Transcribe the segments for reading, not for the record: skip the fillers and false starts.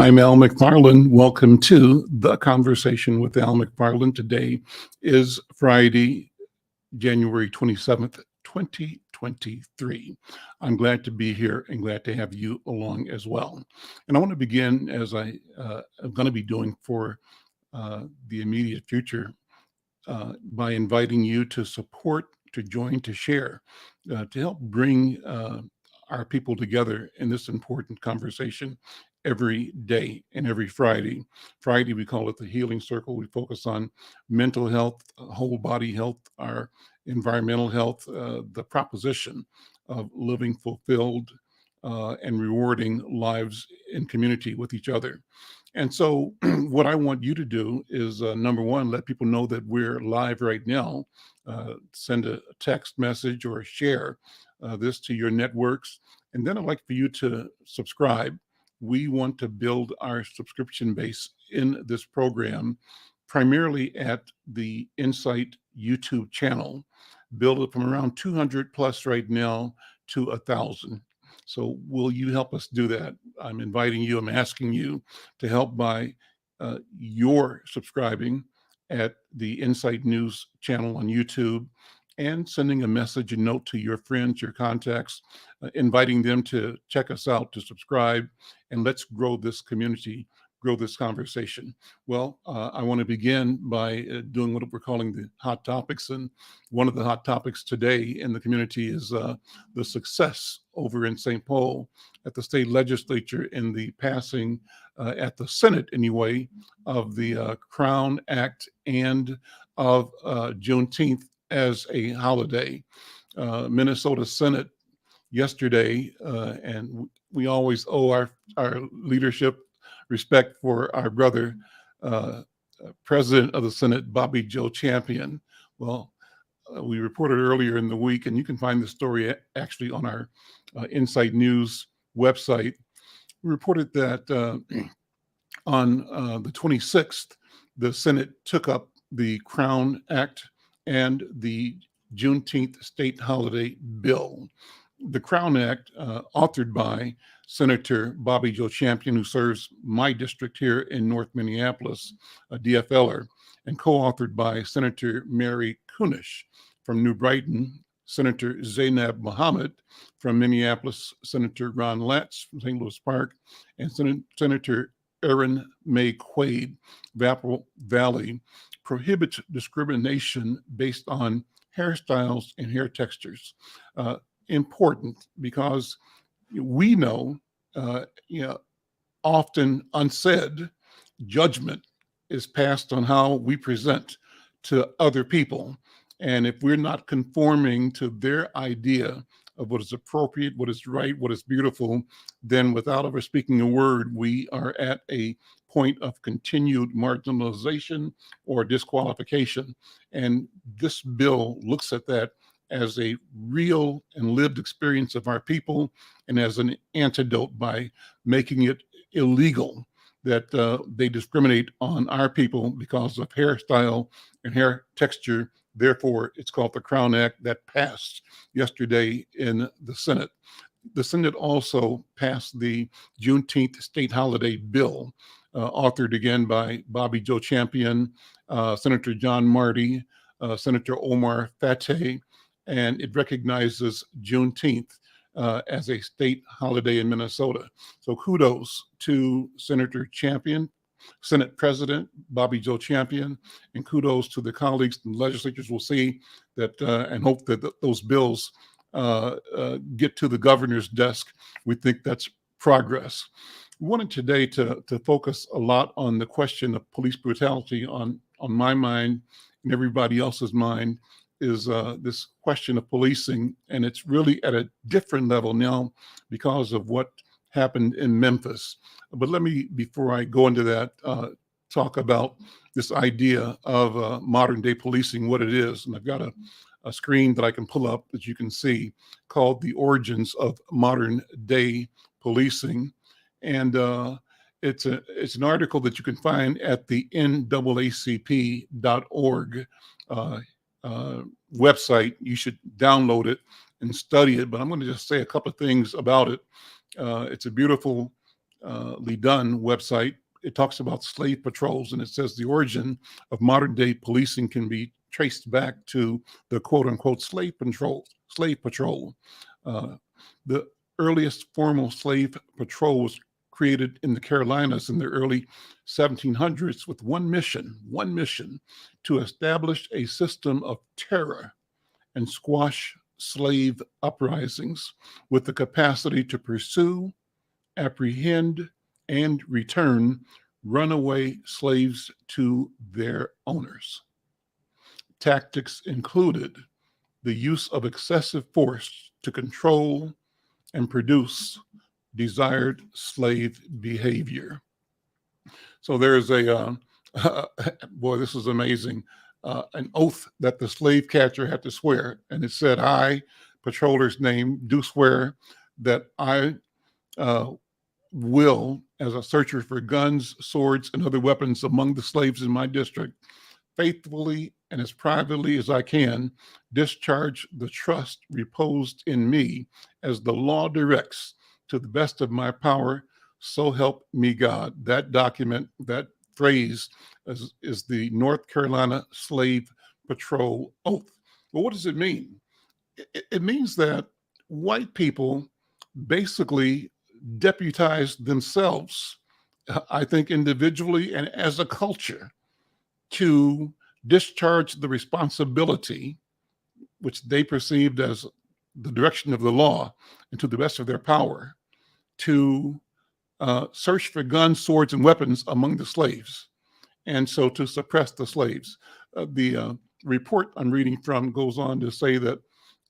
I'm Al McFarlane. Welcome to The Conversation with Al McFarlane. Today is Friday, January 27th, 2023. I'm glad to be here and glad to have you along as well. And I want to begin, as I am going to be doing for the immediate future, by inviting you to support, to join, to share, to help bring our people together in this important conversation every day and every Friday. Friday, we call it the Healing Circle. We focus on mental health, whole body health, our environmental health, the proposition of living fulfilled and rewarding lives in community with each other. And so what I want you to do is, number one, let people know that we're live right now. Send a text message or share this to your networks. And then I'd like for you to subscribe. We want to build our subscription base in this program, primarily at the Insight YouTube channel. Build it from around 200 plus right now to 1,000. So will you help us do that? I'm inviting you, I'm asking you to help by your subscribing at the Insight News channel on YouTube and sending a message, a note to your friends, your contacts, inviting them to check us out, to subscribe, and let's grow this community, grow this conversation. Well, I want to begin by doing what we're calling the hot topics. And one of the hot topics today in the community is the success over in St. Paul at the state legislature in the passing at the Senate anyway of the Crown Act and of Juneteenth as a holiday. Minnesota Senate yesterday, and we always owe our leadership respect for our brother, President of the Senate, Bobby Joe Champion. Well, we reported earlier in the week, and you can find the story actually on our Insight News website. We reported that on the 26th, the Senate took up the Crown Act and the Juneteenth state holiday bill. The Crown Act, authored by Senator Bobby Joe Champion, who serves my district here in North Minneapolis, a DFLer, and co-authored by Senator Mary Kunish from New Brighton, Senator Zainab Mohammed from Minneapolis, Senator Ron Latz from St. Louis Park, and Senator Erin May Quaid, Apple Valley, prohibits discrimination based on hairstyles and hair textures. Important because we know, often unsaid, judgment is passed on how we present to other people. And if we're not conforming to their idea of what is appropriate, what is right, what is beautiful, then without ever speaking a word, we are at a point of continued marginalization or disqualification. And this bill looks at that as a real and lived experience of our people and as an antidote by making it illegal that they discriminate on our people because of hairstyle and hair texture. Therefore, it's called the Crown Act that passed yesterday in the Senate. The Senate also passed the Juneteenth state holiday bill, authored again by Bobby Joe Champion, Senator John Marty, Senator Omar Fateh, and it recognizes Juneteenth as a state holiday in Minnesota. So kudos to Senator Champion, Senate President Bobby Joe Champion, and kudos to the colleagues and legislatures. We'll see that and hope that those bills get to the governor's desk. We think that's progress. We wanted today to focus a lot on the question of police brutality. On my mind and everybody else's mind is this question of policing, and it's really at a different level now because of what happened in Memphis. But let me, before I go into that, talk about this idea of modern day policing, what it is. And I've got a screen that I can pull up that you can see called The Origins of Modern Day Policing. And it's an article that you can find at the NAACP.org website. You should download it and study it, but I'm going to just say a couple of things about it. It's a beautiful Dunn website, it talks about slave patrols, and it says the origin of modern day policing can be traced back to the quote unquote slave patrol. The earliest formal slave patrol was created in the Carolinas in the early 1700s with one mission to establish a system of terror and squash slave uprisings with the capacity to pursue, apprehend, and return runaway slaves to their owners. Tactics included the use of excessive force to control and produce desired slave behavior. So there's boy, this is amazing, an oath that the slave catcher had to swear. And it said, I, patroller's name, do swear that I will, as a searcher for guns, swords, and other weapons among the slaves in my district, faithfully and as privately as I can, discharge the trust reposed in me as the law directs to the best of my power, so help me God. That document, that phrase is the North Carolina Slave Patrol Oath. Well, what does it mean? It means that white people basically deputized themselves, I think individually and as a culture, to discharge the responsibility which they perceived as the direction of the law and to the best of their power to search for guns, swords, and weapons among the slaves, and so to suppress the slaves. The report I'm reading from goes on to say that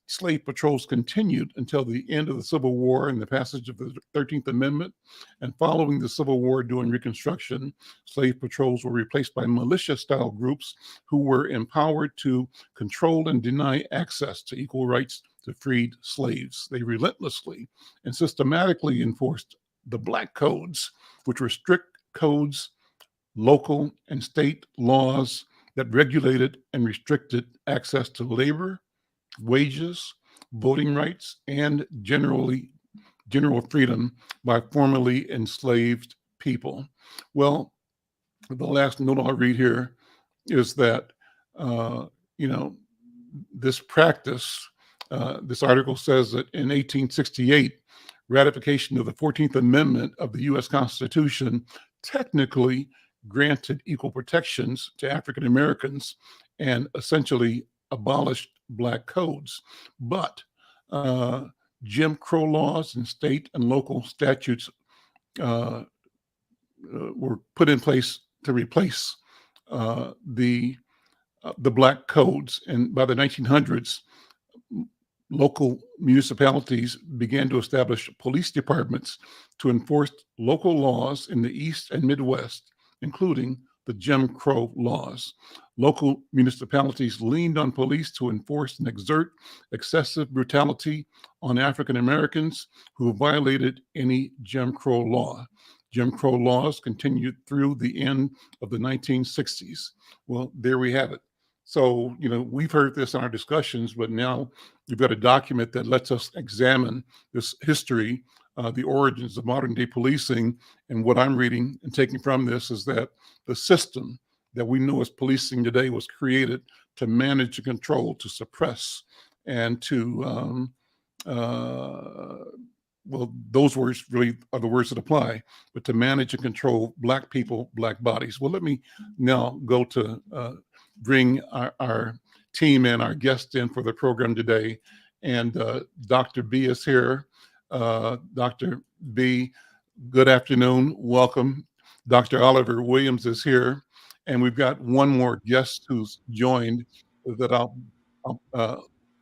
slave patrols continued until the end of the Civil War and the passage of the 13th Amendment. And following the Civil War during Reconstruction, slave patrols were replaced by militia-style groups who were empowered to control and deny access to equal rights to freed slaves. They relentlessly and systematically enforced the Black Codes, which were strict codes, local and state laws that regulated and restricted access to labor, wages, voting rights, and general freedom by formerly enslaved people. Well, the last note I'll read here is that, this practice, this article says that in 1868, ratification of the 14th Amendment of the U.S. Constitution technically granted equal protections to African Americans and essentially abolished Black codes. But Jim Crow laws and state and local statutes were put in place to replace the Black codes. And by the 1900s, local municipalities began to establish police departments to enforce local laws in the East and Midwest, including the Jim Crow laws. Local municipalities leaned on police to enforce and exert excessive brutality on African Americans who violated any Jim Crow law. Jim Crow laws continued through the end of the 1960s. Well, there we have it. So, we've heard this in our discussions, but now we've got a document that lets us examine this history, the origins of modern day policing. And what I'm reading and taking from this is that the system that we know as policing today was created to manage and control, to suppress, and to, those words really are the words that apply, but to manage and control Black people, Black bodies. Well, let me now go to bring our team and our guest in for the program today. And Dr. B is here. Dr. B, good afternoon. Welcome. Dr. Oliver Williams is here. And we've got one more guest who's joined that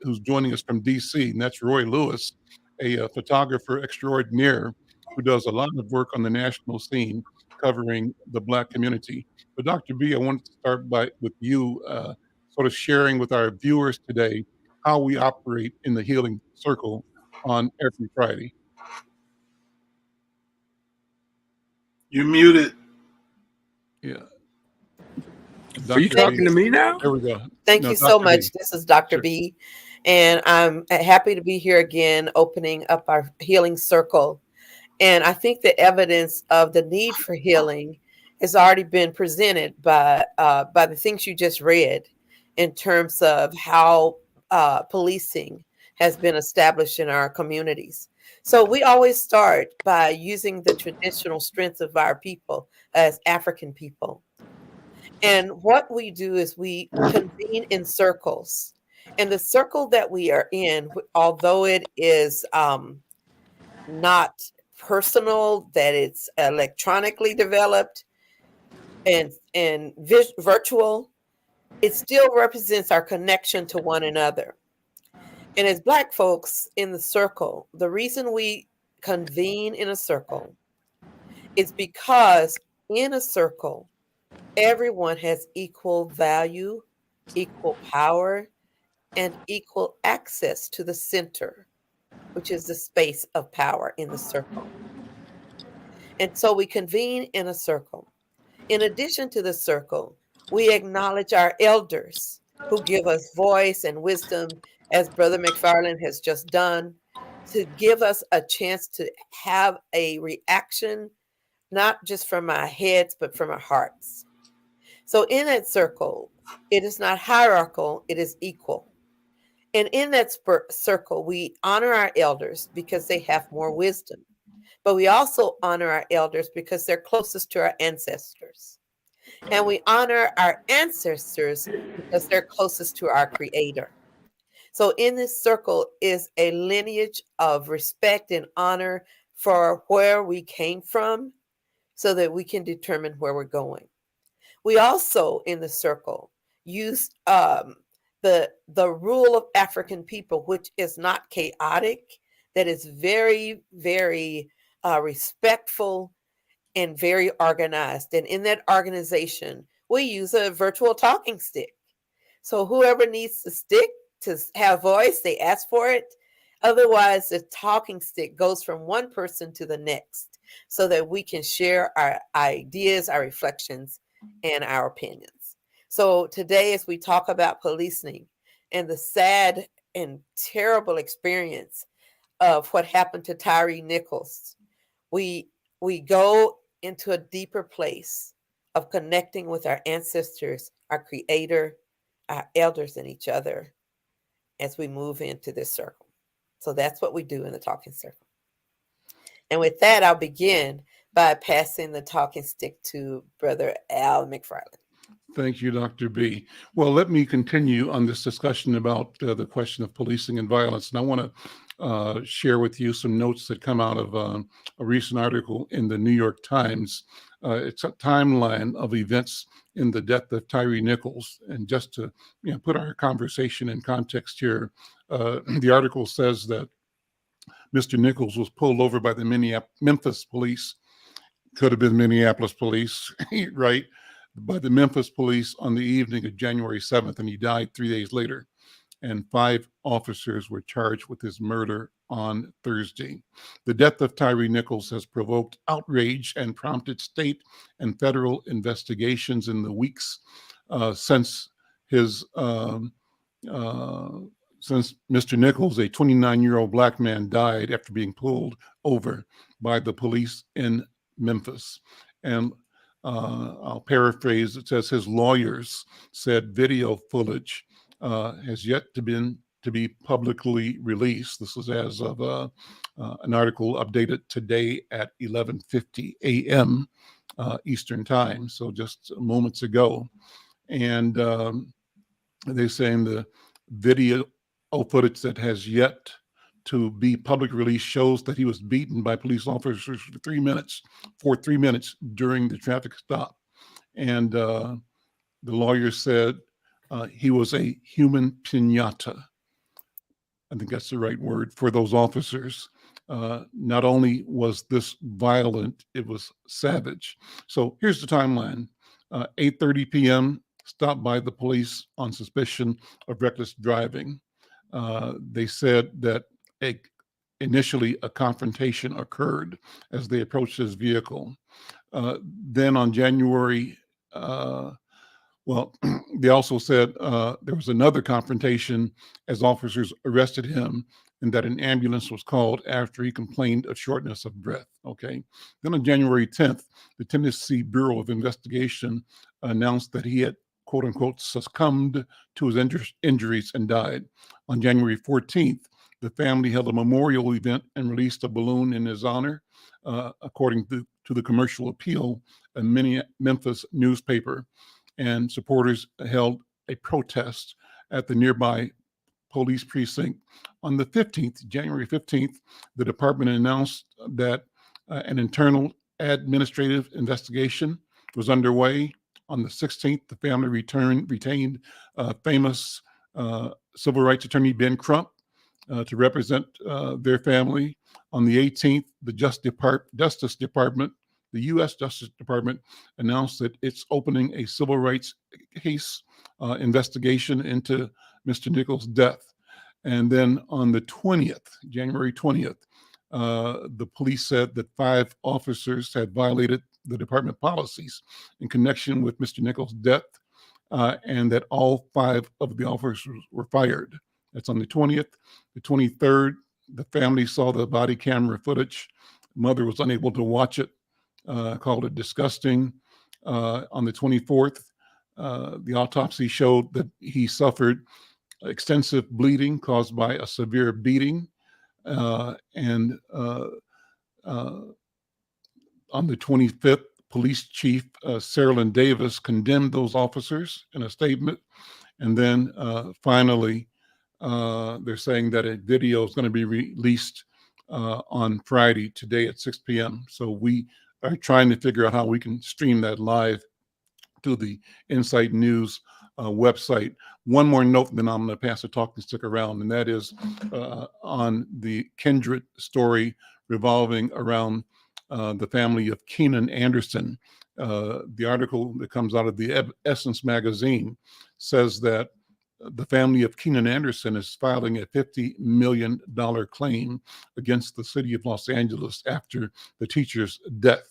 who's joining us from DC, and that's Roy Lewis, a photographer extraordinaire who does a lot of work on the national scene covering the Black community. But Dr. B, I wanted to start with you sort of sharing with our viewers today how we operate in the Healing Circle on every Friday. You're muted. Yeah. Are you talking to me now? There we go. Thank you so much. This is Dr. B. And I'm happy to be here again, opening up our Healing Circle. And I think the evidence of the need for healing has already been presented by the things you just read in terms of how policing has been established in our communities. So we always start by using the traditional strengths of our people as African people. And what we do is we convene in circles. And the circle that we are in, although it is not personal, that it's electronically developed and virtual, it still represents our connection to one another. And as Black folks in the circle, the reason we convene in a circle is because in a circle, everyone has equal value, equal power, and equal access to the center, which is the space of power in the circle. And so we convene in a circle. In addition to the circle, we acknowledge our elders who give us voice and wisdom, as Brother McFarlane has just done, to give us a chance to have a reaction, not just from our heads, but from our hearts. So in that circle, it is not hierarchical, it is equal. And in that circle, we honor our elders because they have more wisdom. But we also honor our elders because they're closest to our ancestors. And we honor our ancestors because they're closest to our Creator. So in this circle is a lineage of respect and honor for where we came from so that we can determine where we're going. We also, in the circle, use the rule of African people, which is not chaotic, that is very, very respectful and very organized. And in that organization, we use a virtual talking stick. So whoever needs the stick to have voice, they ask for it. Otherwise, the talking stick goes from one person to the next so that we can share our ideas, our reflections, and our opinions. So today, as we talk about policing and the sad and terrible experience of what happened to Tyre Nichols, we go into a deeper place of connecting with our ancestors, our Creator, our elders, and each other as we move into this circle. So that's what we do in the talking circle. And with that, I'll begin by passing the talking stick to Brother Al McFarlane. Thank you, Dr. B. Well, let me continue on this discussion about the question of policing and violence. And I want to share with you some notes that come out of a recent article in the New York Times. It's a timeline of events in the death of Tyre Nichols. And just to put our conversation in context here, the article says that Mr. Nichols was pulled over by the Memphis police, could have been Minneapolis police, right? By the Memphis police on the evening of January 7th, and he died 3 days later. And 5 officers were charged with his murder on Thursday. The death of Tyre Nichols has provoked outrage and prompted state and federal investigations in the weeks since Mr. Nichols, a 29-year-old Black man, died after being pulled over by the police in Memphis. And I'll paraphrase. It says his lawyers said video footage has yet to be publicly released. This is as of an article updated today at 11:50 a.m. Eastern time, so just moments ago. And they're saying the video footage that has yet to be public release shows that he was beaten by police officers for 3 minutes during the traffic stop. And the lawyer said he was a human piñata. I think that's the right word for those officers. Not only was this violent, it was savage. So here's the timeline. 8:30 p.m., stopped by the police on suspicion of reckless driving. They said that initially a confrontation occurred as they approached his vehicle. Then on January, they also said there was another confrontation as officers arrested him and that an ambulance was called after he complained of shortness of breath. Okay. Then on January 10th, the Tennessee Bureau of Investigation announced that he had, quote unquote, succumbed to his injuries and died. On January 14th, the family held a memorial event and released a balloon in his honor, according to the Commercial Appeal, a Memphis newspaper. And supporters held a protest at the nearby police precinct. On the 15th, January 15th, the department announced that an internal administrative investigation was underway. On the 16th, the family retained famous civil rights attorney Ben Crump to represent their family. On the 18th, the Justice Department, the U.S. Justice Department, announced that it's opening a civil rights case investigation into Mr. Nichols' death. And then on the 20th, January 20th, the police said that 5 officers had violated the department policies in connection with Mr. Nichols' death, and that all 5 of the officers were fired. That's on the 20th. The 23rd, the family saw the body camera footage. Mother was unable to watch it, called it disgusting. On the 24th, the autopsy showed that he suffered extensive bleeding caused by a severe beating. And on the 25th, Police Chief Saralyn Davis condemned those officers in a statement. And then finally, they're saying that a video is going to be released on Friday, today at 6 p.m. So we are trying to figure out how we can stream that live to the Insight News website. One more note, then I'm going to pass the talking stick around, and that is on the Kindred story revolving around the family of Keenan Anderson. The article that comes out of the Essence magazine says that the family of Keenan Anderson is filing a $50 million claim against the city of Los Angeles after the teacher's death.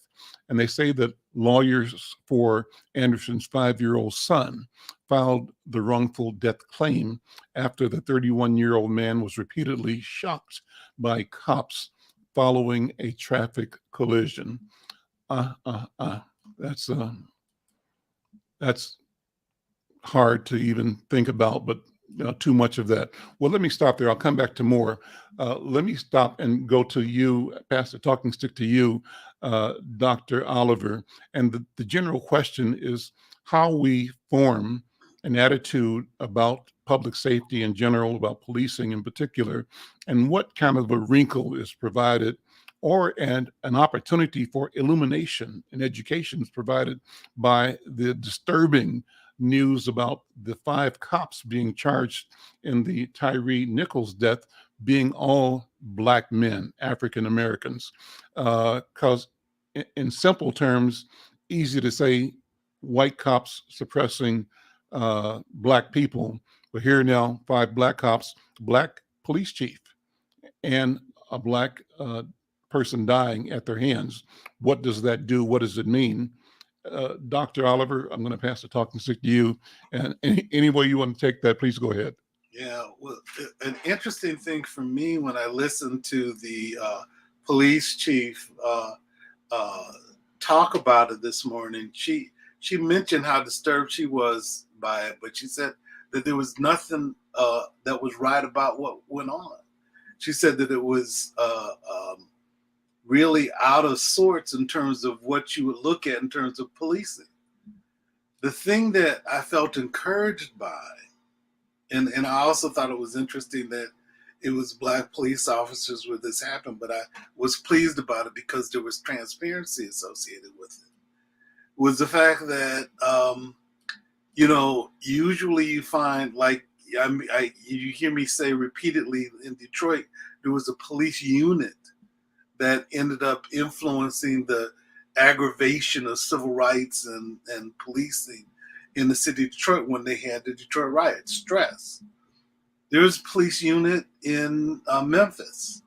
And they say that lawyers for Anderson's 5-year-old son filed the wrongful death claim after the 31-year-old man was repeatedly shocked by cops following a traffic collision. That's hard to even think about, but too much of that. Well, let me stop there. I'll come back to more. Let me stop and go to you, pass the talking stick to you, Dr. Oliver. And the general question is how we form an attitude about public safety in general, about policing in particular, and what kind of a wrinkle is provided or an opportunity for illumination and education is provided by the disturbing news about the 5 cops being charged in the Tyre Nichols death being all Black men, African Americans. Because in simple terms, easy to say white cops suppressing Black people, but here now 5 Black cops, Black police chief, and a Black person dying at their hands. What does that do? What does it mean? Dr. Oliver, I'm going to pass the talking stick to you. And any way you want to take that, please go ahead. Yeah, well, an interesting thing for me when I listened to the police chief talk about it this morning, she mentioned how disturbed she was by it, but she said that there was nothing that was right about what went on. She said that it was really out of sorts in terms of what you would look at in terms of policing. The thing that I felt encouraged by, and I also thought it was interesting that it was Black police officers where this happened, but I was pleased about it because there was transparency associated with it, was the fact that, usually you find, like, you hear me say repeatedly in Detroit, there was a police unit that ended up influencing the aggravation of civil rights and policing in the city of Detroit when they had the Detroit riots, stress. There was a police unit in Memphis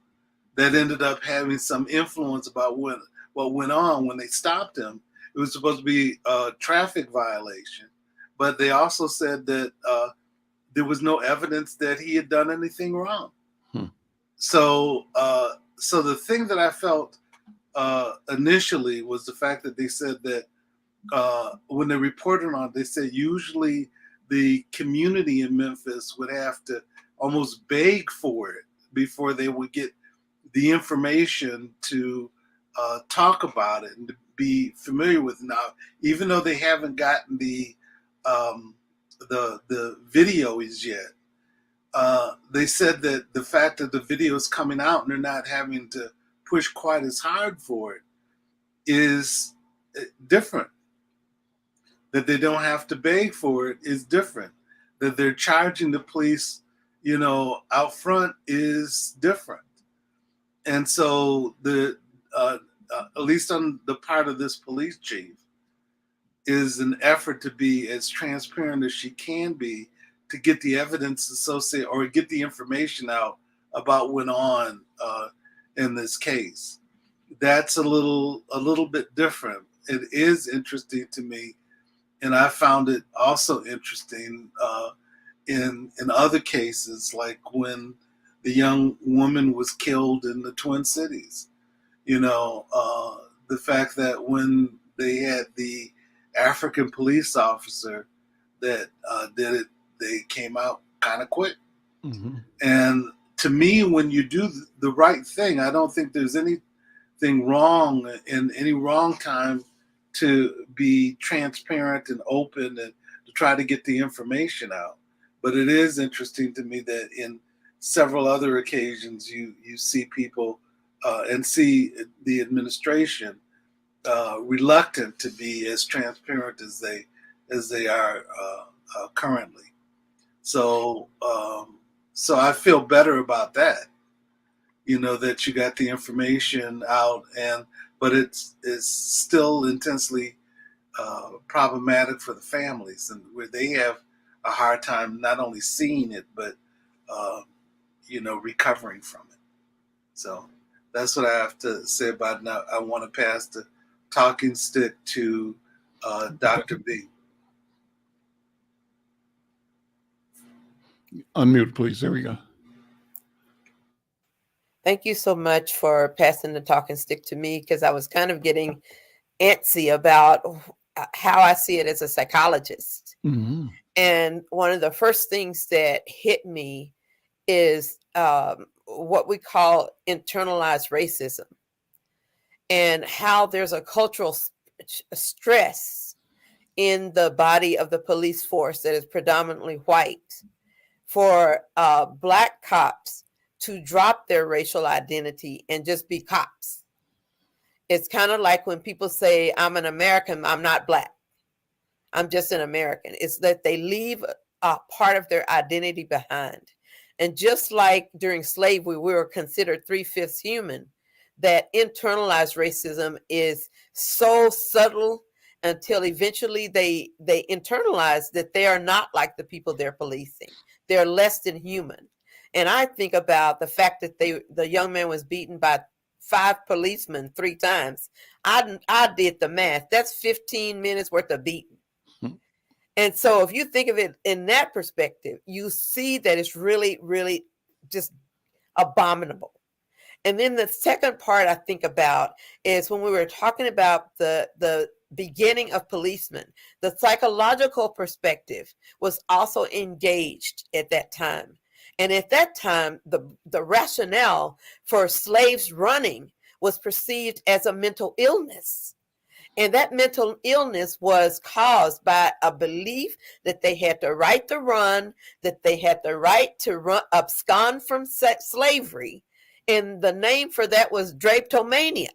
that ended up having some influence about what went on when they stopped him. It was supposed to be a traffic violation, but they also said that there was no evidence that he had done anything wrong. so so the thing that I felt initially was the fact that they said that when they reported on it, they said usually the community in Memphis would have to almost beg for it before they would get the information to talk about it and to be familiar with it. Now, even though they haven't gotten the videos yet, they said that the fact that the video is coming out and they're not having to push quite as hard for it is different. That they don't have to beg for it is different. That they're charging the police, out front is different. And so at least on the part of this police chief, is an effort to be as transparent as she can be to get the evidence associated or get the information out about what went on in this case. That's a little bit different. It is interesting to me, and I found it also interesting in other cases, like when the young woman was killed in the Twin Cities. The fact that when they had the African police officer that did it, they came out kind of quick. Mm-hmm. And to me, when you do the right thing, I don't think there's anything wrong in any wrong time to be transparent and open and to try to get the information out. But it is interesting to me that in several other occasions you see people and see the administration reluctant to be as transparent as they are currently. So I feel better about that. That you got the information out, but it's still intensely problematic for the families, and where they have a hard time not only seeing it but recovering from it. So that's what I have to say about it. Now I want to pass the talking stick to Dr. B. Unmute, please. There we go. Thank you so much for passing the talking stick to me, because I was kind of getting antsy about how I see it as a psychologist. Mm-hmm. And one of the first things that hit me is what we call internalized racism, and how there's a cultural stress in the body of the police force that is predominantly white for Black cops to drop their racial identity and just be cops. It's kind of like when people say, I'm an American, I'm not Black, I'm just an American. It's that they leave a part of their identity behind. And just like during slavery, we were considered 3/5 human, that internalized racism is so subtle until eventually they internalize that they are not like the people they're policing. They're less than human. And I think about the fact that the young man was beaten by 5 policemen 3 times. I did the math. That's 15 minutes worth of beating. And so if you think of it in that perspective, you see that it's really, really just abominable. And then the second part I think about is when we were talking about the beginning of policemen, the psychological perspective was also engaged at that time. And at that time, the rationale for slaves running was perceived as a mental illness. And that mental illness was caused by a belief that they had the right to run, that they had the right to abscond from slavery. And the name for that was drapetomania.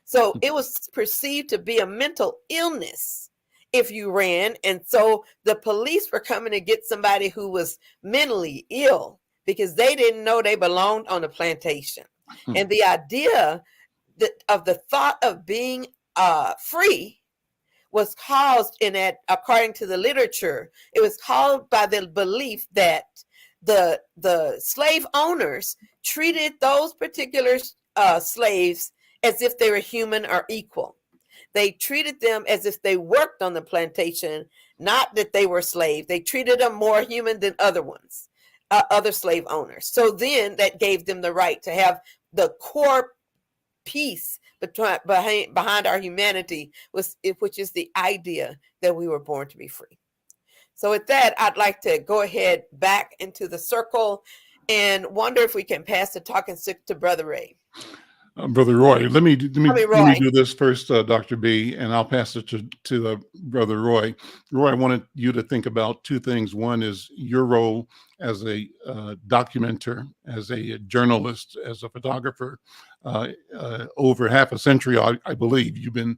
So it was perceived to be a mental illness if you ran. And so the police were coming to get somebody who was mentally ill because they didn't know they belonged on the plantation. And the idea of the thought of being free was caused according to the literature, it was caused by the belief that the slave owners treated those particular slaves as if they were human or equal. They treated them as if they worked on the plantation, not that they were slaves. They treated them more human than other ones. other slave owners. So then that gave them the right to have the core piece behind our humanity, which is the idea that we were born to be free. So with that, I'd like to go ahead back into the circle and wonder if we can pass the talking stick to Brother Ray. Brother Roy, let me do this first, Dr. B, and I'll pass it to Brother Roy. Roy, I wanted you to think about two things. One is your role as a documenter, as a journalist, as a photographer. Over half a century, I believe, you've been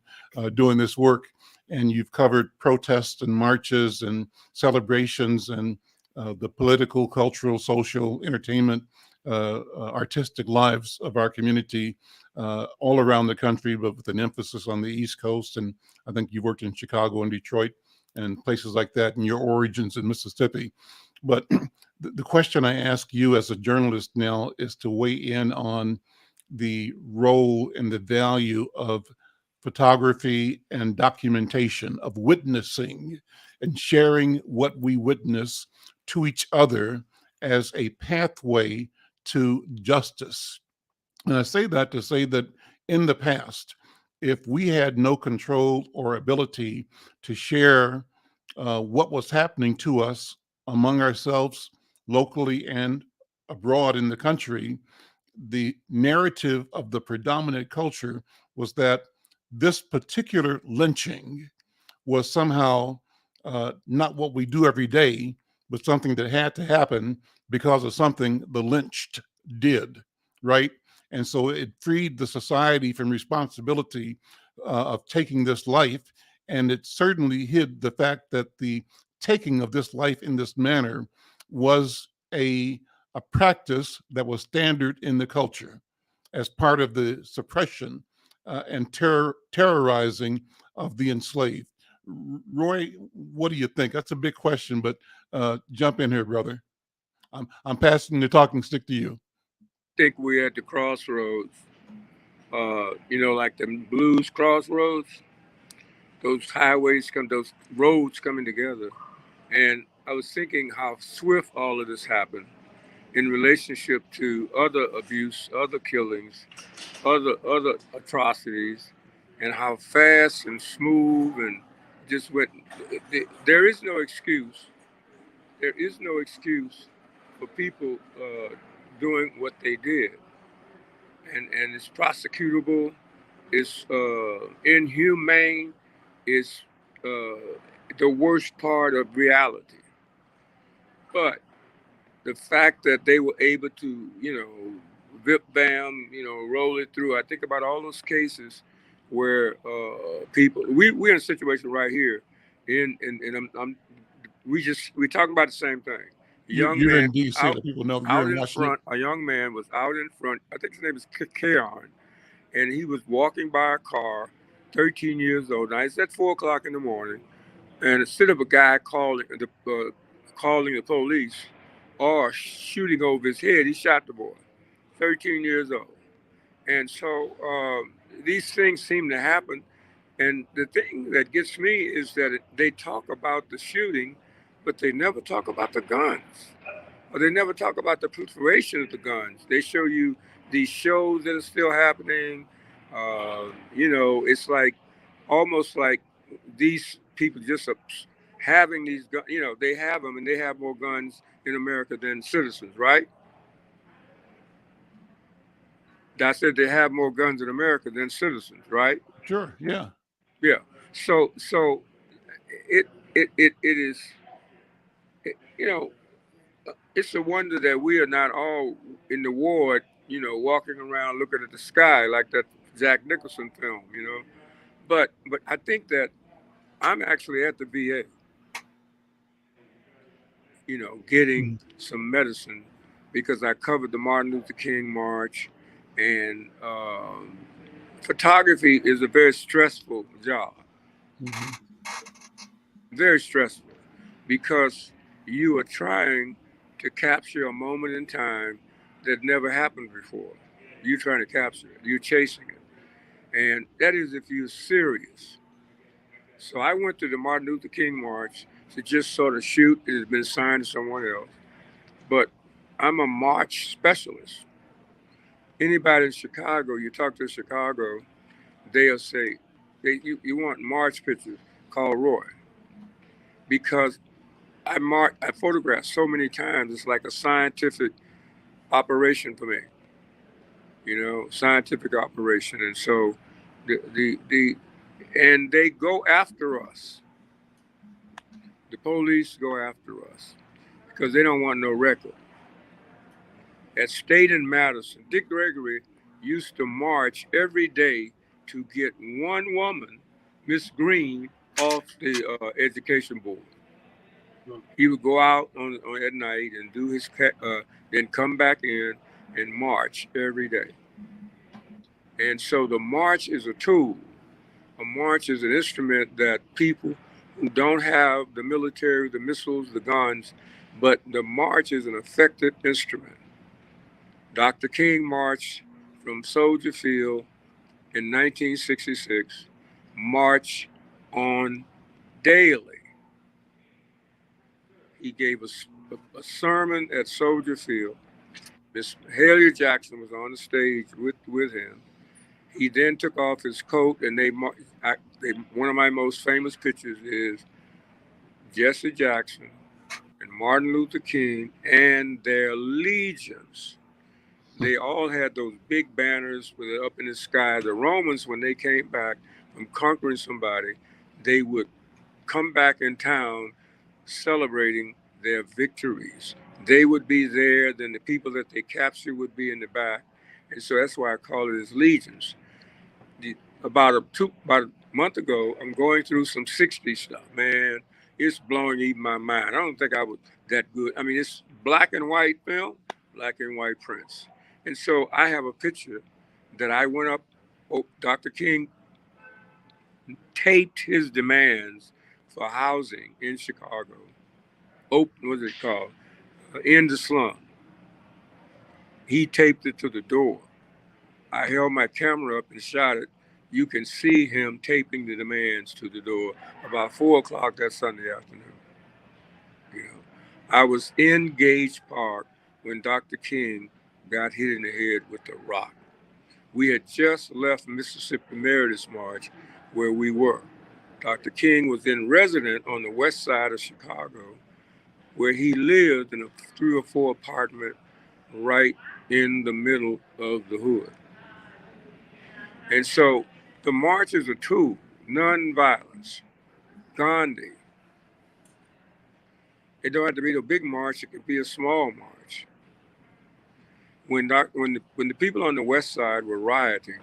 doing this work, and you've covered protests and marches and celebrations and the political, cultural, social, entertainment, artistic lives of our community all around the country, but with an emphasis on the East Coast. And I think you worked in Chicago and Detroit and places like that, and your origins in Mississippi. But the question I ask you as a journalist now is to weigh in on the role and the value of photography and documentation, of witnessing and sharing what we witness to each other as a pathway to justice. And I say that to say that in the past, if we had no control or ability to share what was happening to us among ourselves, locally and abroad in the country, the narrative of the predominant culture was that this particular lynching was somehow not what we do every day, but something that had to happen because of something the lynched did, right? And so it freed the society from responsibility of taking this life. And it certainly hid the fact that the taking of this life in this manner was a practice that was standard in the culture as part of the suppression and terrorizing of the enslaved. Roy, what do you think? That's a big question, but jump in here, brother. I'm passing the talking stick to you. I think we're at the crossroads, like the blues crossroads, those those roads coming together. And I was thinking how swift all of this happened in relationship to other abuse, other killings, other atrocities, and how fast and smooth and just went. There is no excuse. There is no excuse for people doing what they did, and it's prosecutable. It's inhumane. It's the worst part of reality. But the fact that they were able to, vip bam, roll it through. I think about all those cases where people, we're in a situation right here, we're talking about the same thing. You're in DC. People know out in front. A young man was out in front. I think his name is Keenan, and he was walking by a car, 13 years old. Now it's at 4 o'clock in the morning, and instead of a guy calling the police or shooting over his head, he shot the boy, 13 years old. And so these things seem to happen. And the thing that gets me is that they talk about the shooting, but they never talk about the guns. Or they never talk about the proliferation of the guns. They show you these shows that are still happening. It's like almost like these people just are having these guns. They have them, and they have more guns in America than citizens, right? I said they have more guns in America than citizens, right? Sure. Yeah. Yeah. So it is. It's a wonder that we are not all in the ward, walking around looking at the sky like that Jack Nicholson film, But I think that I'm actually at the VA, getting some medicine because I covered the Martin Luther King March, and photography is a very stressful job. Very stressful because you are trying to capture a moment in time that never happened before. You're trying to capture it. You're chasing it. And that is if you're serious. So I went to the Martin Luther King March to just sort of shoot. It has been signed to someone else. But I'm a march specialist. Anybody in Chicago, you talk to Chicago, they'll say, you want march pictures, call Roy. Because I photograph so many times, it's like a scientific operation for me, scientific operation. And so and they go after us. The police go after us because they don't want no record. At State and Madison, Dick Gregory used to march every day to get one woman, Miss Green, off the education board. He would go out on at night and do his, then come back in and march every day. And so the march is a tool. A march is an instrument that people who don't have the military, the missiles, the guns, but the march is an effective instrument. Dr. King marched from Soldier Field in 1966, marched on daily. He gave a sermon at Soldier Field. Miss Haley Jackson was on the stage with him. He then took off his coat, and one of my most famous pictures is Jesse Jackson and Martin Luther King and their legions. They all had those big banners with it up in the sky. The Romans, when they came back from conquering somebody, they would come back in town celebrating their victories. They would be there, then the people that they captured would be in the back. And so that's why I call it as legions. About a month ago, I'm going through some 60s stuff, man. It's blowing even my mind. I don't think I was that good. I mean, it's black and white film, black and white prints. And so I have a picture that I went up, Dr. King taped his demands for housing in Chicago. What's it called? In the slum. He taped it to the door. I held my camera up and shot it. You can see him taping the demands to the door about 4 o'clock that Sunday afternoon. I was in Gage Park when Dr. King got hit in the head with a rock. We had just left Mississippi Meredith's March where we were. Dr. King was then resident on the west side of Chicago, where he lived in a 3 or 4 apartment right in the middle of the hood. And so the march is a tool, nonviolence, Gandhi. It don't have to be a big march, it could be a small march. When the people on the west side were rioting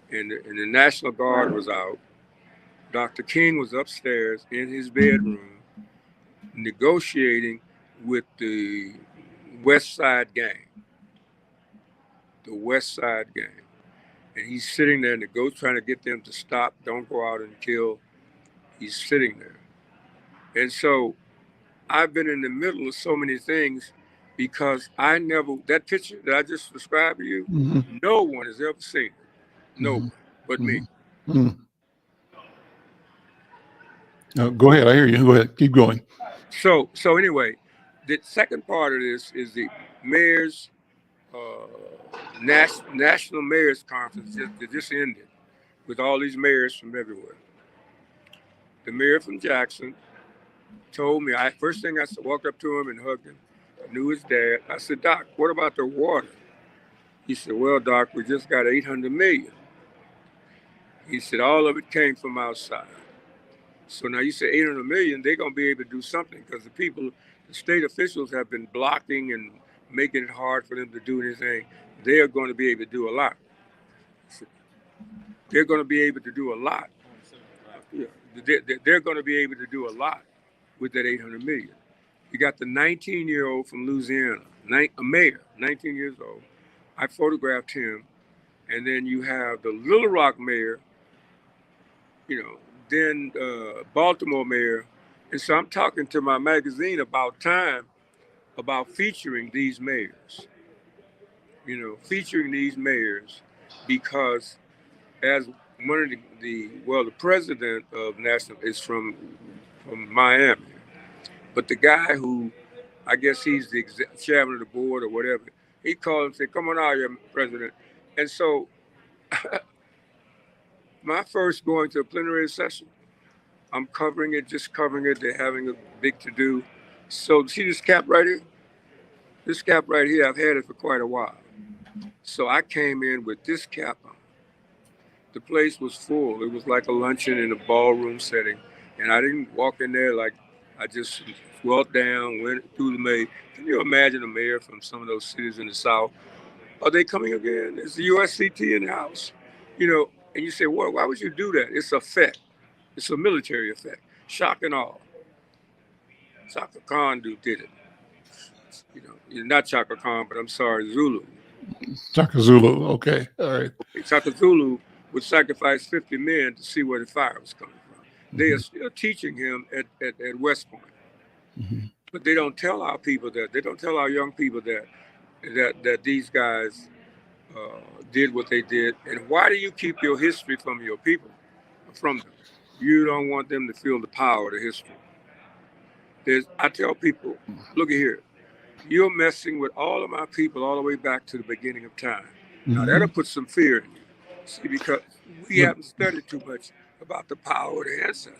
and the National Guard was out, Dr. King was upstairs in his bedroom negotiating with the West Side gang. The West Side gang. And he's sitting there trying to get them to stop, don't go out and kill. He's sitting there. And so I've been in the middle of so many things because that picture that I just described to you, no one has ever seen it. No one but me. Go ahead. I hear you. Go ahead. Keep going. So anyway, the second part of this is the mayor's National Mayors Conference that just ended with all these mayors from everywhere. The mayor from Jackson told me, first thing I walked up to him and hugged him. I knew his dad. I said, Doc, what about the water? He said, well, Doc, we just got 800 million. He said, all of it came from outside. So now you say 800 million, they're going to be able to do something because the state officials have been blocking and making it hard for them to do anything. They're going to be able to do a lot. They're going to be able to do a lot. Yeah, they're going to be able to do a lot with that 800 million. You got the 19-year-old from Louisiana, a mayor, 19 years old. I photographed him. And then you have the Little Rock mayor, then Baltimore mayor. And so I'm talking to my magazine about time, about featuring these mayors, because as one of the president of National is from Miami, but the guy who I guess he's the chairman of the board or whatever. He called and said, "Come on out here, President." And so, my first going to a plenary session, I'm covering it, just covering it. They're having a big to do. So, see this cap right here? This cap right here, I've had it for quite a while. So I came in with this cap on. The place was full. It was like a luncheon in a ballroom setting. And I didn't walk in there like I just walked down, went through the mayor. Can you imagine a mayor from some of those cities in the South? Are they coming again? Is the USCT in the house? You know, and you say, well, why would you do that? It's a effect. It's a military effect. Shock and awe. Chaka Khan did it. You know, not Chaka Khan, but I'm sorry, Zulu. Chaka Zulu. Okay. All right. Chaka Zulu would sacrifice 50 men to see where the fire was coming from. They are still teaching him at West Point. But they don't tell our people that. They don't tell our young people that these guys did what they did. And why do you keep your history from your people, from them? You don't want them to feel the power of the history. I tell people, look at here. You're messing with all of my people all the way back to the beginning of time. Now, that'll put some fear in you. See, because we haven't studied too much about the power of the ancestors.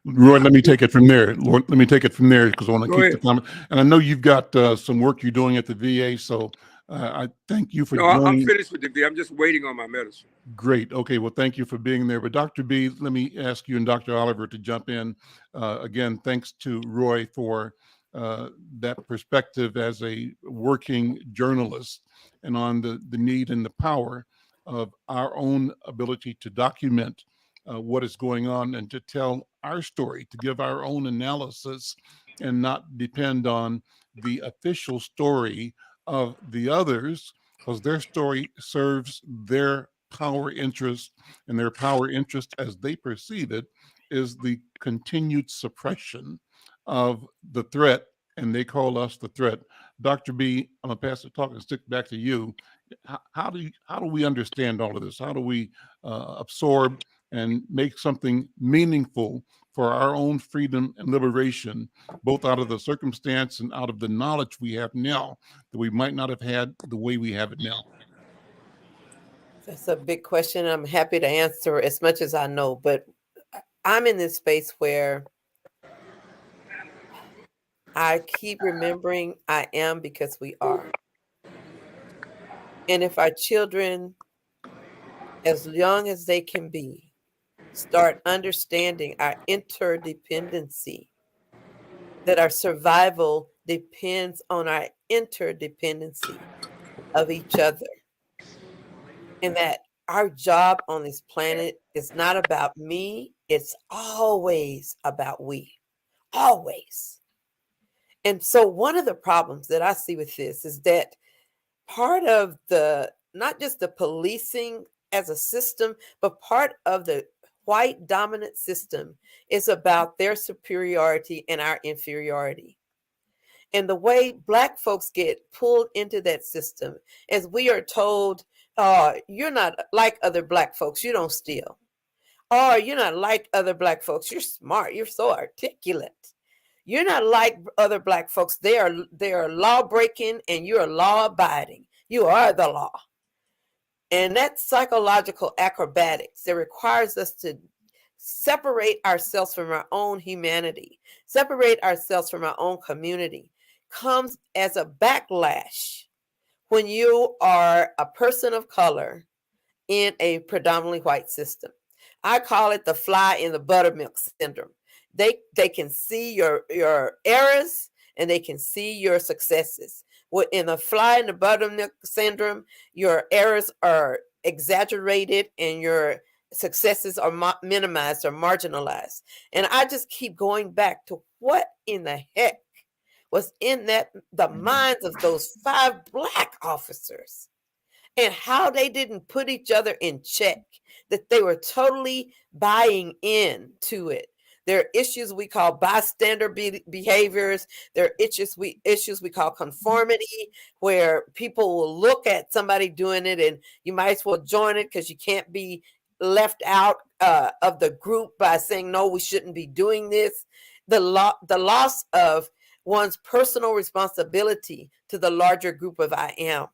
Roy, let me take it from there. Let me take it from there because I want to Go keep ahead. the comment. And I know you've got some work you're doing at the VA, so I thank you for joining. I'm finished with the VA. I'm just waiting on my medicine. Great. Okay. Well, thank you for being there. But Dr. B, let me ask you and Dr. Oliver to jump in. Again, thanks to Roy for that perspective as a working journalist and on the need and the power of our own ability to document what is going on and to tell our story, to give our own analysis and not depend on the official story of the others, because their story serves their power interest, and their power interest as they perceive it is the continued suppression of the threat, and they call us the threat. Dr. B, I'm gonna pass the talk and stick back to you. How do we understand all of this? How do we absorb and make something meaningful for our own freedom and liberation, both out of the circumstance and out of the knowledge we have now that we might not have had the way we have it now? That's a big question. I'm happy to answer as much as I know, but I'm in this space where I keep remembering I am because we are. And if our children, as young as they can be, start understanding our interdependency, that our survival depends on our interdependency of each other, and that our job on this planet is not about me, it's always about we. Always. And so one of the problems that I see with this is that part of the, not just the policing as a system, but part of the white dominant system is about their superiority and our inferiority. And the way Black folks get pulled into that system is we are told, oh, you're not like other Black folks, you don't steal. Oh, you're not like other Black folks, you're smart, you're so articulate. You're not like other Black folks. They are law breaking and you're law abiding. You are the law. And that psychological acrobatics that requires us to separate ourselves from our own humanity, separate ourselves from our own community, comes as a backlash when you are a person of color in a predominantly white system. I call it the fly in the buttermilk syndrome. They can see your errors and they can see your successes. In the fly in the buttermilk syndrome, your errors are exaggerated and your successes are minimized or marginalized. And I just keep going back to what in the heck was in the minds of those 5 Black officers and how they didn't put each other in check, that they were totally buying into it. There are issues we call bystander behaviors. There are issues we call conformity, where people will look at somebody doing it and you might as well join it because you can't be left out of the group by saying, no, we shouldn't be doing this. The loss of one's personal responsibility to the larger group of I am.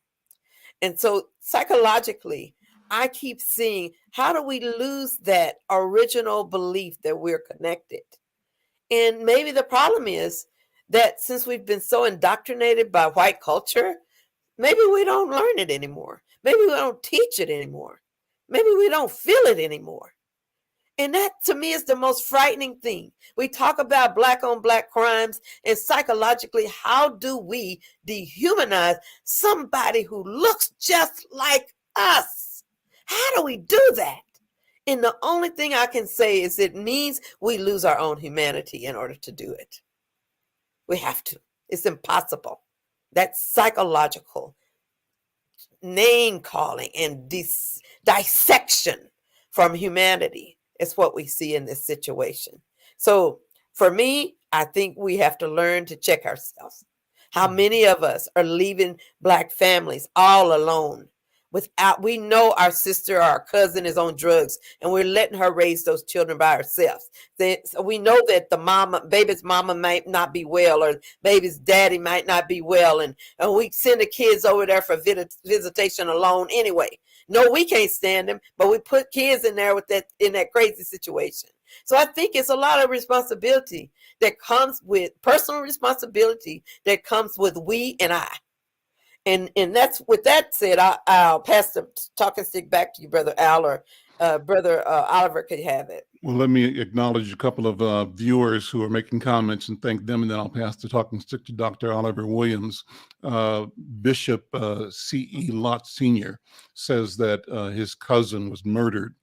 And so psychologically, I keep seeing, how do we lose that original belief that we're connected? And maybe the problem is that since we've been so indoctrinated by white culture, maybe we don't learn it anymore. Maybe we don't teach it anymore. Maybe we don't feel it anymore. And that to me is the most frightening thing. We talk about black on black crimes, and psychologically, how do we dehumanize somebody who looks just like us? How do we do that? And the only thing I can say is it means we lose our own humanity in order to do it. We have to. It's impossible. That's psychological name calling and dissection from humanity is what we see in this situation. So for me, I think we have to learn to check ourselves. How many of us are leaving Black families all alone without, we know our sister or our cousin is on drugs and we're letting her raise those children by herself. So we know that the baby's mama might not be well, or baby's daddy might not be well. And we send the kids over there for visitation alone anyway. No, we can't stand them, but we put kids in there in that crazy situation. So I think it's a lot of responsibility that comes with personal responsibility that comes with we and I. And that's, with that said, I'll pass the talking stick back to you, Brother Al, or Brother Oliver could have it. Well, let me acknowledge a couple of viewers who are making comments and thank them, and then I'll pass the talking stick to Dr. Oliver Williams. Bishop C.E. Lott Sr. says that his cousin was murdered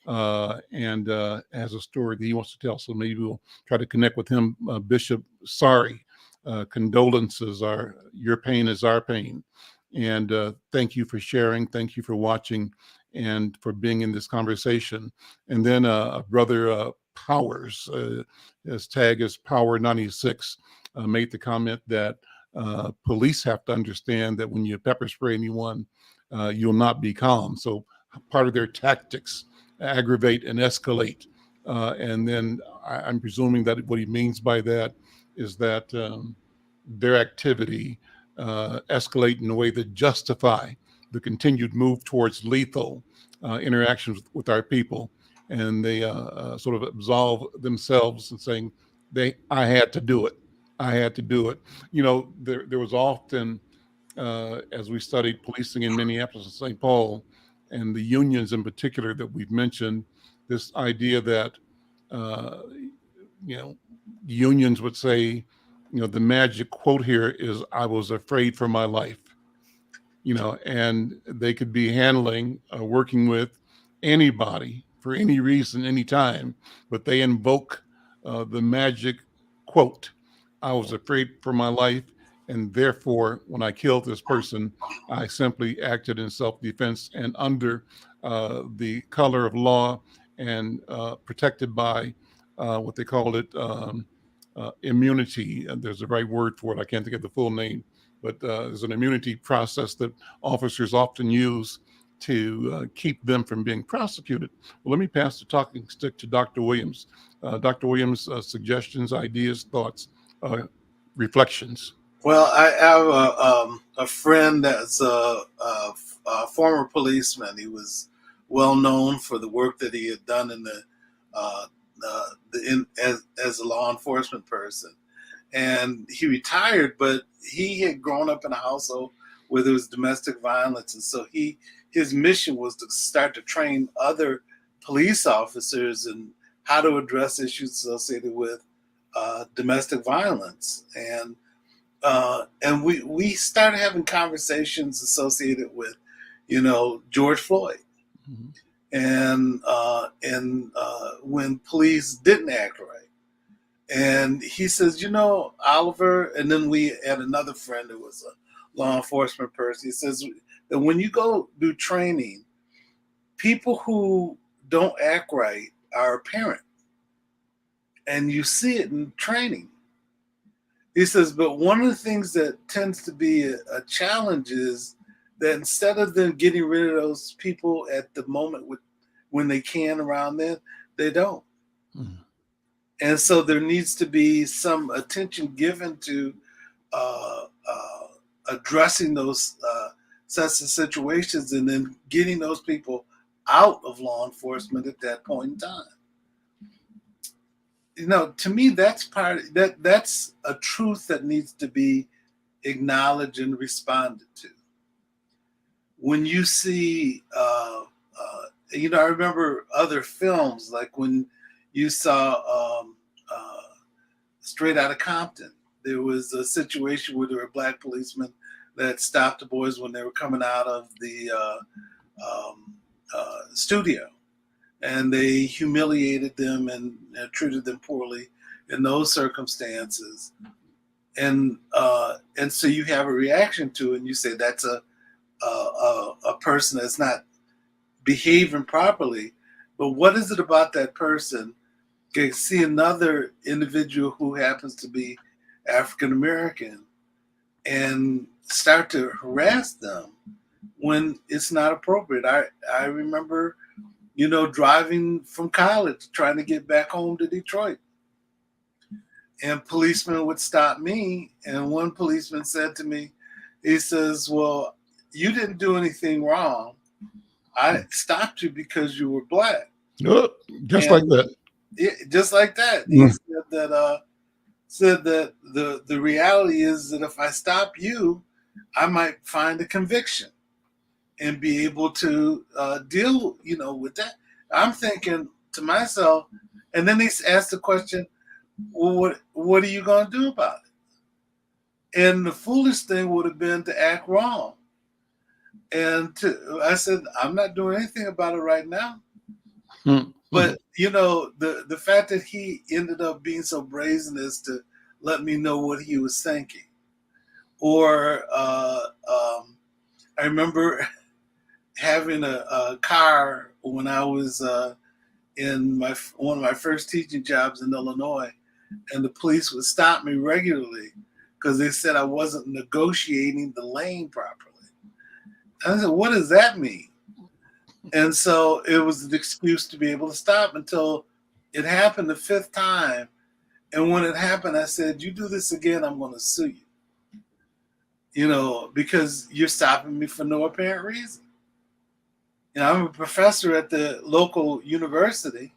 and has a story that he wants to tell, so maybe we'll try to connect with him. Bishop, sorry. Condolences are, your pain is our pain. And thank you for sharing. Thank you for watching and for being in this conversation. And then Brother Powers, his tag is Power96, made the comment that police have to understand that when you pepper spray anyone, you'll not be calm. So part of their tactics aggravate and escalate. And then I'm presuming that what he means by that is that their activity escalate in a way that justify the continued move towards lethal interactions with our people. And they sort of absolve themselves and saying, I had to do it. I had to do it. You know, there was often, as we studied policing in Minneapolis and St. Paul, and the unions in particular that we've mentioned, this idea that, unions would say, the magic quote here is, I was afraid for my life, and they could be handling, working with anybody for any reason, anytime, but they invoke the magic quote, I was afraid for my life. And therefore, when I killed this person, I simply acted in self-defense and under the color of law and protected by what they call it, immunity. There's a right word for it. I can't think of the full name, but there's an immunity process that officers often use to keep them from being prosecuted. Well, let me pass the talking stick to Dr. Williams. Dr. Williams, suggestions, ideas, thoughts, reflections. Well, I have a friend that's a former policeman. He was well known for the work that he had done in as a law enforcement person, and he retired. But he had grown up in a household where there was domestic violence, and so his mission was to start to train other police officers in how to address issues associated with domestic violence. And we started having conversations associated with, George Floyd, mm-hmm. and when police didn't act right. And he says, Oliver, and then we had another friend who was a law enforcement person. He says that when you go do training, people who don't act right are apparent, and you see it in training. He says, but one of the things that tends to be a challenge is that instead of them getting rid of those people at the moment when they can around then, they don't. Mm. And so there needs to be some attention given to addressing those sets of situations and then getting those people out of law enforcement at that point in time. To me, that's that's a truth that needs to be acknowledged and responded to. When you see, I remember other films, like when you saw Straight Outta Compton, there was a situation where there were black policemen that stopped the boys when they were coming out of the studio, and they humiliated them and treated them poorly in those circumstances. And so you have a reaction to it, and you say that's a person that's not behaving properly. But what is it about that person? Can see another individual who happens to be African American and start to harass them when it's not appropriate. I remember, driving from college, trying to get back home to Detroit. And policemen would stop me. And one policeman said to me, he says, "Well, you didn't do anything wrong. I stopped you because you were black." Oh, just like that. Just like that. He said that the reality is that if I stop you, I might find a conviction and be able to deal, with that. I'm thinking to myself, and then he asked the question, well, what are you going to do about it? And the foolish thing would have been to act wrong. And I said, I'm not doing anything about it right now. But, the fact that he ended up being so brazen as to let me know what he was thinking. Or I remember having a car when I was in one of my first teaching jobs in Illinois, and the police would stop me regularly because they said I wasn't negotiating the lane properly. I said, what does that mean? And so it was an excuse to be able to stop until it happened the fifth time. And when it happened, I said, you do this again, I'm going to sue you. Because you're stopping me for no apparent reason. I'm a professor at the local university,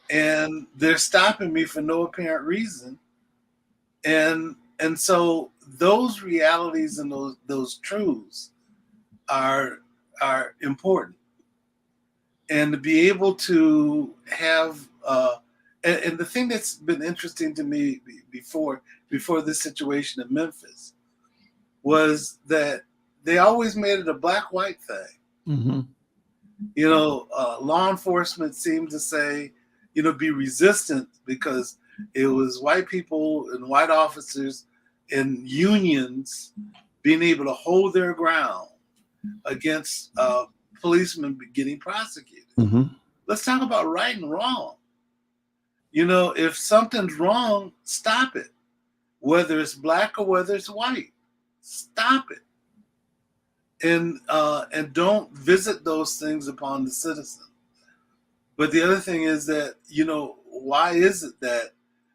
and they're stopping me for no apparent reason. And so those realities and those truths are important. And to be able to have, and the thing that's been interesting to me before this situation in Memphis was that they always made it a black-white thing. Mm-hmm. Law enforcement seemed to say, be resistant because it was white people and white officers and unions being able to hold their ground against policemen getting prosecuted. Mm-hmm. Let's talk about right and wrong. If something's wrong, stop it. Whether it's black or whether it's white, stop it. And don't visit those things upon the citizen. But the other thing is that, why is it that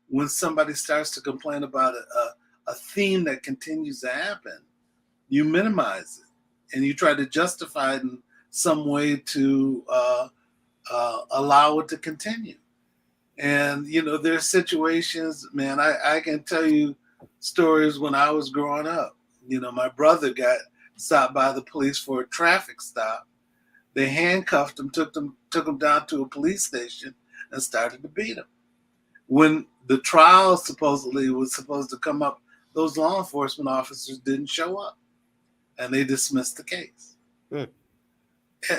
when somebody starts to complain about a theme that continues to happen, you minimize it and you try to justify it in some way to allow it to continue? And, there's situations, man, I can tell you stories when I was growing up. My brother got stopped by the police for a traffic stop. They handcuffed him, took him down to a police station and started to beat him. When the trial supposedly was supposed to come up, those law enforcement officers didn't show up and they dismissed the case. Hmm.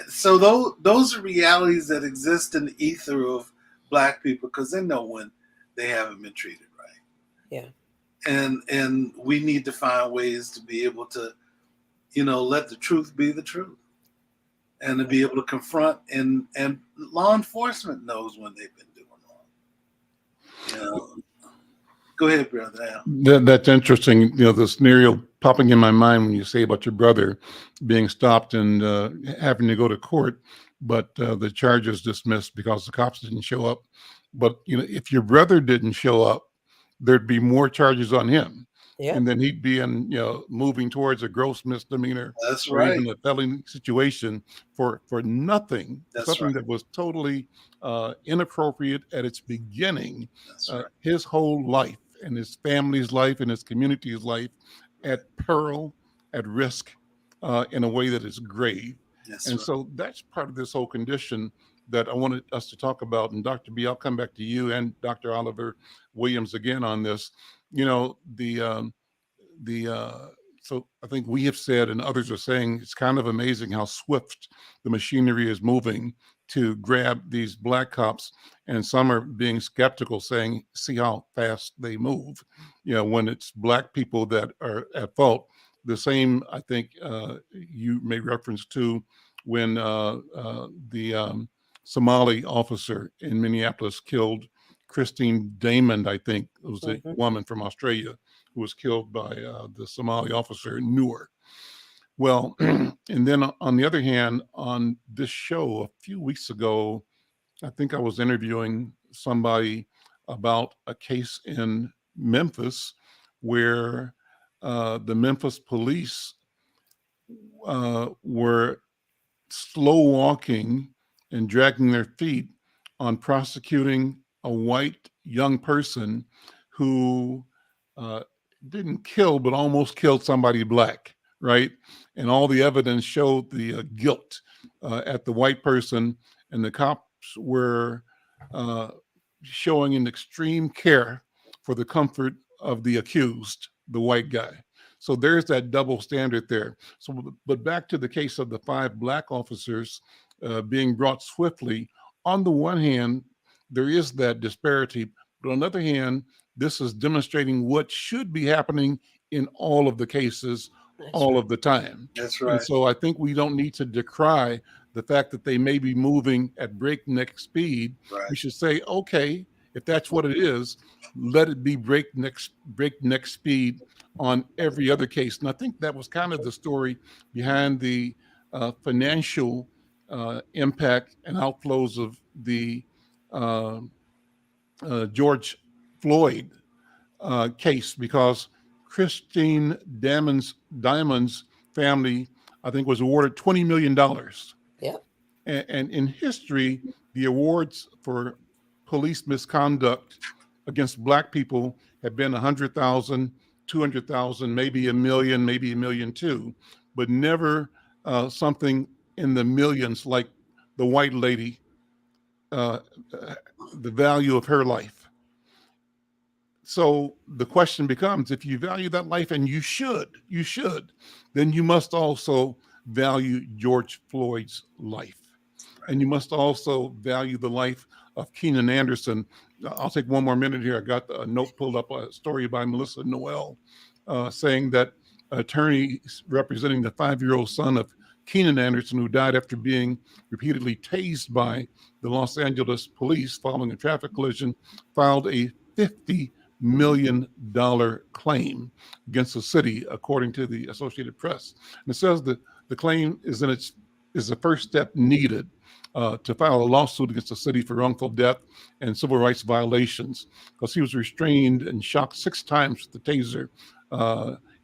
So those are realities that exist in the ether of Black people because they know when they haven't been treated right. Yeah. And we need to find ways to be able to, let the truth be the truth. And to be able to confront and law enforcement knows when they've been doing wrong. Go ahead, brother. That's interesting. The scenario popping in my mind when you say about your brother being stopped and having to go to court, but the charges dismissed because the cops didn't show up. But if your brother didn't show up, there'd be more charges on him. Yep. And then he'd be in, moving towards a gross misdemeanor That's or right. even a felony situation for nothing, That's something right. that was totally inappropriate at its beginning. That's right. His whole life and his family's life and his community's life at peril, at risk, in a way that is grave. That's And right. so that's part of this whole condition that I wanted us to talk about. And Dr. B, I'll come back to you and Dr. Oliver Williams again on this. So I think we have said, and others are saying, it's kind of amazing how swift the machinery is moving to grab these black cops, and some are being skeptical, saying, see how fast they move, when it's black people that are at fault. The same, I think, you made reference to when the Somali officer in Minneapolis killed Christine Damon, I think it was a woman from Australia who was killed by the Somali officer Noor. Well, and then on the other hand, on this show a few weeks ago, I think I was interviewing somebody about a case in Memphis where the Memphis police were slow walking and dragging their feet on prosecuting a white young person who didn't kill, but almost killed somebody black, right? And all the evidence showed the guilt at the white person, and the cops were showing an extreme care for the comfort of the accused, the white guy. So there's that double standard there. So, but back to the case of the 5 black officers being brought swiftly. On the one hand, there is that disparity, but on the other hand, this is demonstrating what should be happening in all of the cases all of the time. That's And right. so I think we don't need to decry the fact that they may be moving at breakneck speed. Right. We should say, okay, if that's what it is, let it be breakneck speed on every other case. And I think that was kind of the story behind the financial impact and outflows of the George Floyd case, because Christine Diamond's family, I think, was awarded $20 million. Yep. And in history, the awards for police misconduct against black people have been 100,000, 200,000, maybe $1 million, maybe $1.2 million, but never something in the millions like the white lady, the value of her life. So the question becomes, if you value that life, and you should, then you must also value George Floyd's life. And you must also value the life of Keenan Anderson. I'll take one more minute here. I got a note pulled up, a story by Melissa Noel, saying that attorneys representing the 5-year-old son of Keenan Anderson, who died after being repeatedly tased by the Los Angeles police following a traffic collision, filed a $50 million claim against the city, according to the Associated Press. And it says that the claim is the first step needed to file a lawsuit against the city for wrongful death and civil rights violations, because he was restrained and shocked 6 times with the taser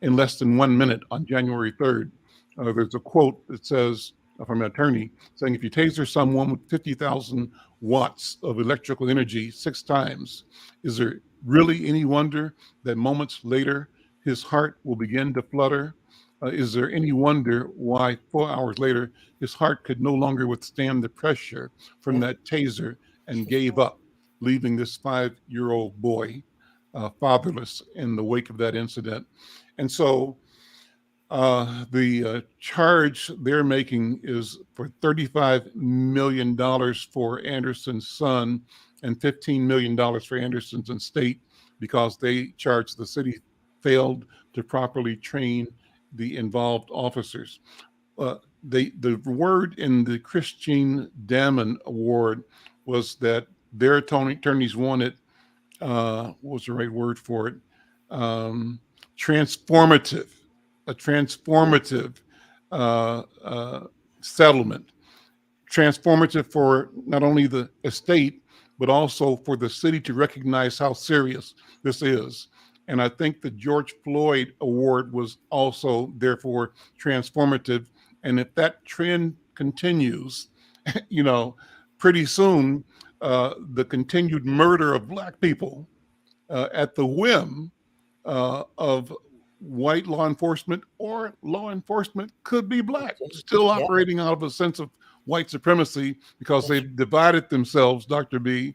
in less than 1 minute on January 3rd. There's a quote that says, from an attorney, saying, if you taser someone with 50,000 watts of electrical energy 6 times, is there really any wonder that moments later his heart will begin to flutter? Is there any wonder why 4 hours later his heart could no longer withstand the pressure from that taser and gave up, leaving this 5-year-old boy fatherless in the wake of that incident? And so the charge they're making is for $35 million for Anderson's son and $15 million for Anderson's estate, because they charge the city failed to properly train the involved officers. The word in the Christine Damon Award was that their attorneys wanted, what was the right word for it? Transformative. A transformative settlement, transformative for not only the estate, but also for the city to recognize how serious this is. And I think the George Floyd Award was also therefore transformative. And if that trend continues, you know, pretty soon, the continued murder of Black people at the whim of white law enforcement or law enforcement could be Black, still Yeah. operating out of a sense of white supremacy because they've divided themselves, Dr. B,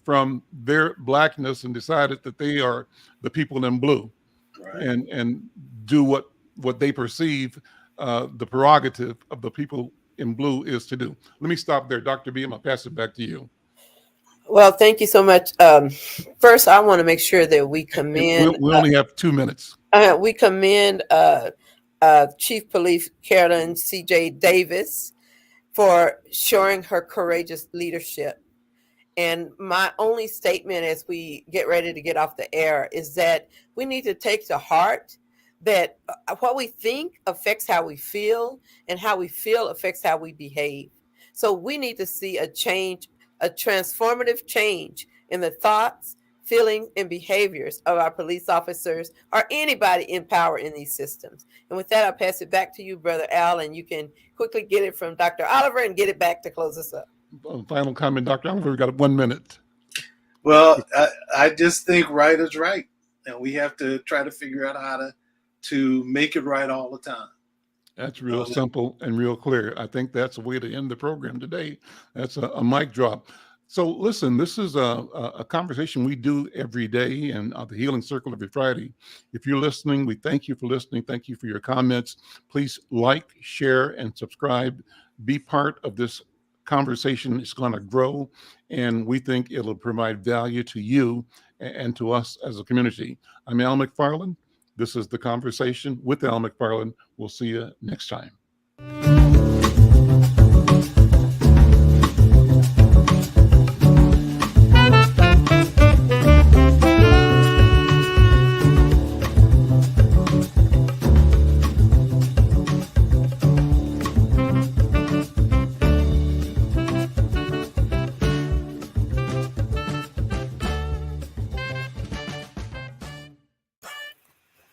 from their Blackness and decided that they are the people in blue, Right. and do what they perceive the prerogative of the people in blue is to do. Let me stop there, Dr. B. I'm gonna pass it back to you. Well, thank you so much. First, I want to make sure that we commend. We only have 2 minutes. We commend Chief Police Carolyn C.J. Davis for showing her courageous leadership. And my only statement as we get ready to get off the air is that we need to take to heart that what we think affects how we feel, and how we feel affects how we behave. So we need to see a change, a transformative change in the thoughts, feelings, and behaviors of our police officers or anybody in power in these systems. And with that, I'll pass it back to you, Brother Al, and you can quickly get it from Dr. Oliver and get it back to close us up. Final comment, Dr. Oliver. We've got 1 minute. Well, I just think right is right, and we have to try to figure out how to make it right all the time. That's real simple and real clear. I think that's a way to end the program today. That's a mic drop. So listen, this is a conversation we do every day, and the Healing Circle every Friday. If you're listening, we thank you for listening. Thank you for your comments. Please like, share, and subscribe. Be part of this conversation. It's going to grow, and we think it'll provide value to you and to us as a community. I'm Al McFarlane. This is The Conversation with Al McFarlane. We'll see you next time.